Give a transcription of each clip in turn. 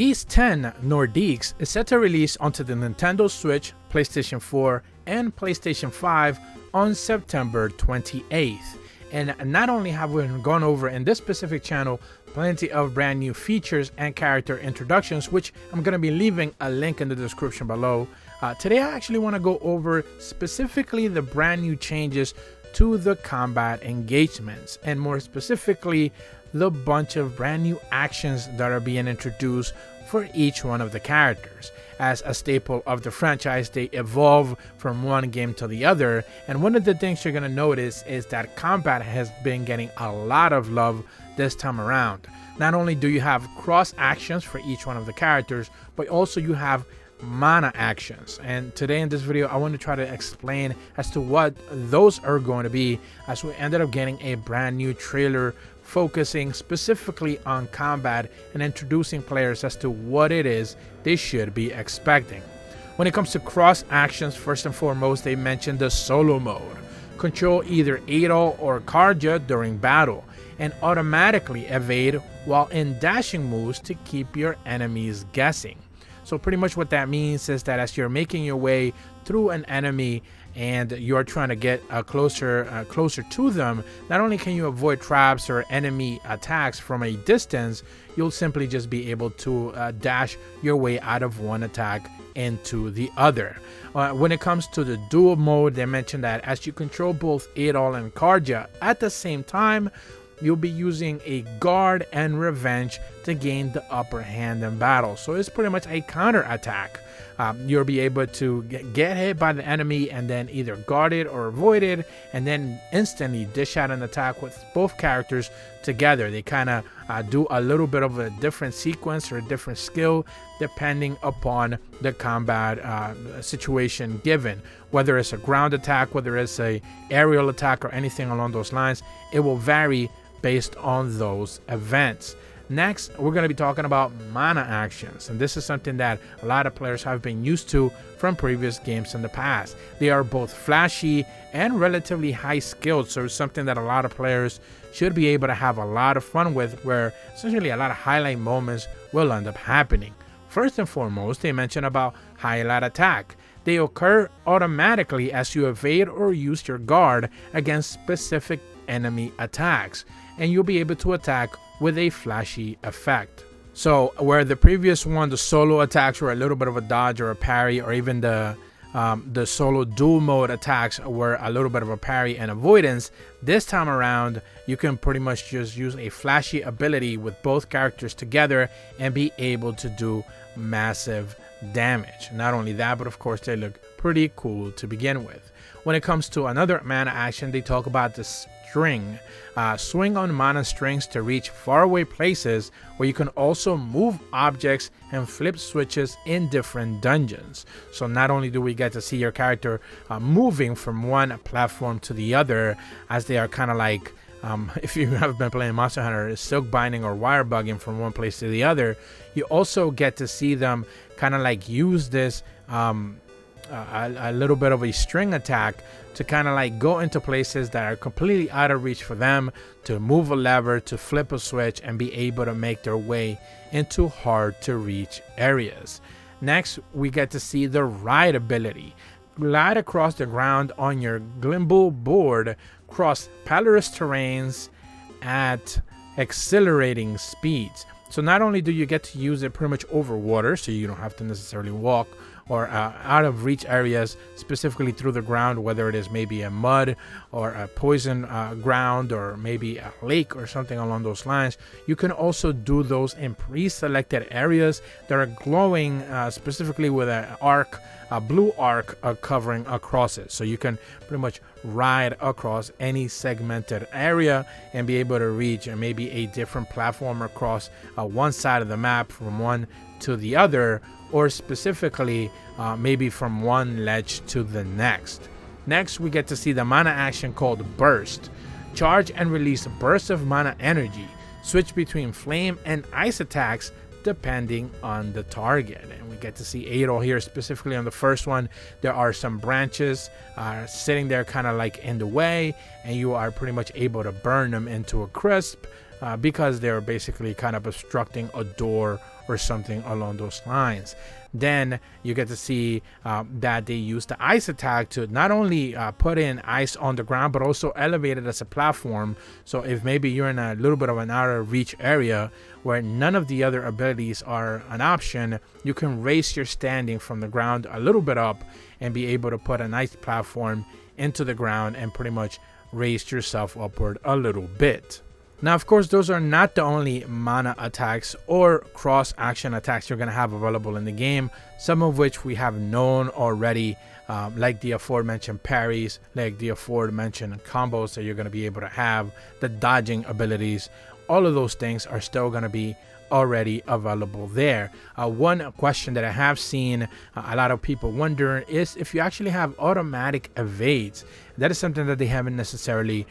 Ys X Nordics is set to release onto the Nintendo Switch, PlayStation 4, and PlayStation 5 on September 28th. And not only have we gone over in this specific channel plenty of brand new features and character introductions, which I'm going to be leaving a link in the description below. Today I actually want to go over specifically the brand new changes to the combat engagements, and more specifically the bunch of brand new actions that are being introduced for each one of the characters. As a staple of the franchise, they evolve from one game to the other, and one of the things you're going to notice is that combat has been getting a lot of love this time around. Not only do you have cross actions for each one of the characters, but also you have mana actions, and today in this video I want to try to explain as to what those are going to be, as we ended up getting a brand new trailer focusing specifically on combat and introducing players as to what it is they should be expecting. When it comes to cross actions, first and foremost they mentioned the solo mode. Control either Adol or Karja during battle and automatically evade while in dashing moves to keep your enemies guessing. So pretty much what that means is that as you're making your way through an enemy and you're trying to get closer to them, not only can you avoid traps or enemy attacks from a distance, you'll simply just be able to dash your way out of one attack into the other. When it comes to the dual mode, they mentioned that as you control both Adol and Karja at the same time, you'll be using a guard and revenge to gain the upper hand in battle. So it's pretty much a counter attack. You'll be able to get hit by the enemy and then either guard it or avoid it, and then instantly dish out an attack with both characters together. They kind of do a little bit of a different sequence or a different skill depending upon the combat situation given. Whether it's a ground attack, whether it's a aerial attack, or anything along those lines, it will vary based on those events. Next, we're going to be talking about mana actions, and this is something that a lot of players have been used to from previous games in the past. They are both flashy and relatively high skilled, so it's something that a lot of players should be able to have a lot of fun with, where essentially a lot of highlight moments will end up happening. First and foremost, they mention about highlight attack. They occur automatically as you evade or use your guard against specific enemy attacks, and you'll be able to attack with a flashy effect. So where the previous one, the solo attacks were a little bit of a dodge or a parry, or even the solo dual mode attacks were a little bit of a parry and avoidance, this time around you can pretty much just use a flashy ability with both characters together and be able to do massive damage. Not only that, but of course they look pretty cool to begin with. When it comes to another mana action, they talk about the string. Swing on mana strings to reach faraway places, where you can also move objects and flip switches in different dungeons. So not only do we get to see your character moving from one platform to the other, as they are kind of like, if you have been playing Monster Hunter, silk binding or wire bugging from one place to the other, you also get to see them kind of like use this a little bit of a string attack to kind of like go into places that are completely out of reach for them, to move a lever, to flip a switch, and be able to make their way into hard to reach areas. Next, we get to see the ride ability. Glide across the ground on your gimbal board, cross perilous terrains at accelerating speeds. So not only do you get to use it pretty much over water, so you don't have to necessarily walk, or out of reach areas, specifically through the ground, whether it is maybe a mud or a poison ground, or maybe a lake or something along those lines. You can also do those in pre-selected areas that are glowing, specifically with an arc, a blue arc covering across it. So you can pretty much ride across any segmented area and be able to reach maybe a different platform across one side of the map from one to the other, or specifically maybe from one ledge to the next. Next, we get to see the mana action called Burst. Charge and release bursts of mana energy. Switch between flame and ice attacks depending on the target. And we get to see Adol here, specifically on the first one. There are some branches sitting there kind of like in the way, and you are pretty much able to burn them into a crisp. because they're basically kind of obstructing a door or something along those lines. Then you get to see that they use the ice attack to not only put in ice on the ground, but also elevate it as a platform. So if maybe you're in a little bit of an out of reach area where none of the other abilities are an option, you can raise your standing from the ground a little bit up and be able to put a nice platform into the ground and pretty much raise yourself upward a little bit. Now, of course, those are not the only mana attacks or cross-action attacks you're going to have available in the game, some of which we have known already, like the aforementioned parries, like the aforementioned combos that you're going to be able to have, the dodging abilities. All of those things are still going to be already available there. One question that I have seen a lot of people wonder is if you actually have automatic evades. That is something that they haven't necessarily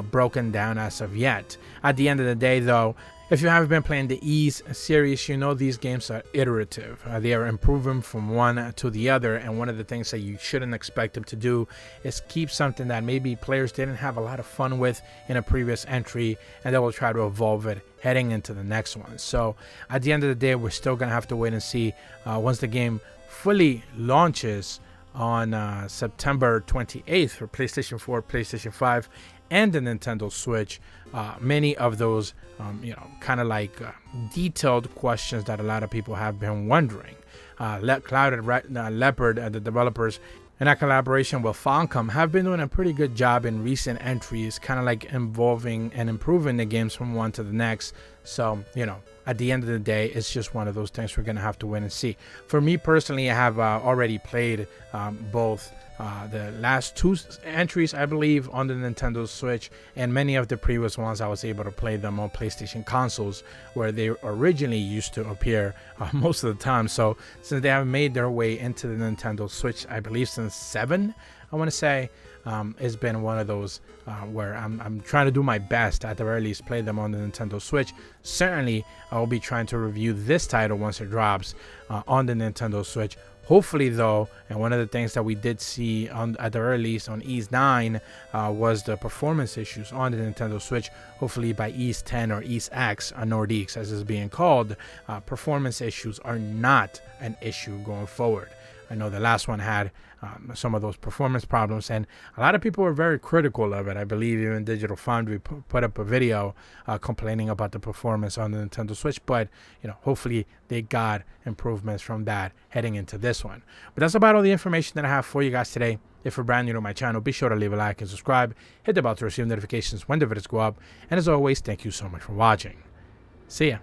broken down as of yet. At the end of the day, though, if you haven't been playing the Ys series, you know these games are iterative. They are improving from one to the other, and one of the things that you shouldn't expect them to do is keep something that maybe players didn't have a lot of fun with in a previous entry, and they will try to evolve it heading into the next one. So at the end of the day, we're still going to have to wait and see once the game fully launches on September 28th for PlayStation 4, PlayStation 5, and the Nintendo Switch. Many of those, kind of like detailed questions that a lot of people have been wondering. Clouded Leopard, the developers, in a collaboration with Falcom, have been doing a pretty good job in recent entries, kind of like involving and improving the games from one to the next. So, at the end of the day, it's just one of those things we're going to have to wait and see. For me personally, I have already played both the last two entries, I believe, on the Nintendo Switch, and many of the previous ones I was able to play them on PlayStation consoles where they originally used to appear most of the time. So since they have made their way into the Nintendo Switch, I believe since 7, I want to say, it's been one of those where I'm trying to do my best at the very least play them on the Nintendo Switch. Certainly I will be trying to review this title once it drops on the Nintendo Switch. Hopefully, though, and one of the things that we did see at the very least on Ys 9 was the performance issues on the Nintendo Switch. Hopefully by Ys 10 or Ys X, Nordics as it's being called, performance issues are not an issue going forward. I know the last one had some of those performance problems, and a lot of people were very critical of it. I believe even Digital Foundry put up a video complaining about the performance on the Nintendo Switch, but hopefully they got improvements from that heading into this one. But that's about all the information that I have for you guys today. If you're brand new to my channel, be sure to leave a like and subscribe. Hit the bell to receive notifications when the videos go up. And as always, thank you so much for watching. See ya.